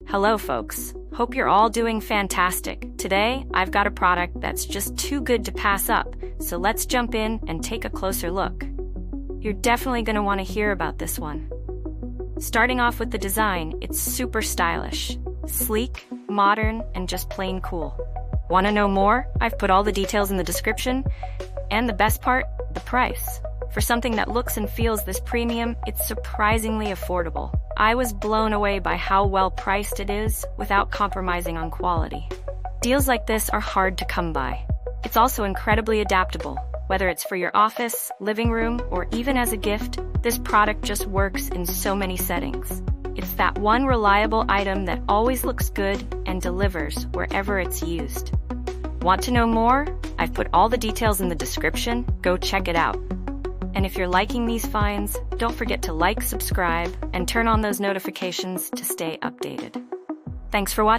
Hello folks, hope you're all doing fantastic. Today, I've got a product that's just too good to pass up, so let's jump in and take a closer look. You're definitely going to want to hear about this one. Starting off with the design, it's super stylish, sleek, modern, and just plain cool. Want to know more? I've put all the details in the description. And the best part, the price. For something that looks and feels this premium, it's surprisingly affordable. I was blown away by how well priced it is without compromising on quality. Deals like this are hard to come by. It's also incredibly adaptable. Whether it's for your office, living room, or even as a gift, this product just works in so many settings. It's that one reliable item that always looks good and delivers wherever it's used. Want to know more? I've put all the details in the description. Go check it out. And if you're liking these finds, don't forget to like, subscribe, and turn on those notifications to stay updated. Thanks for watching.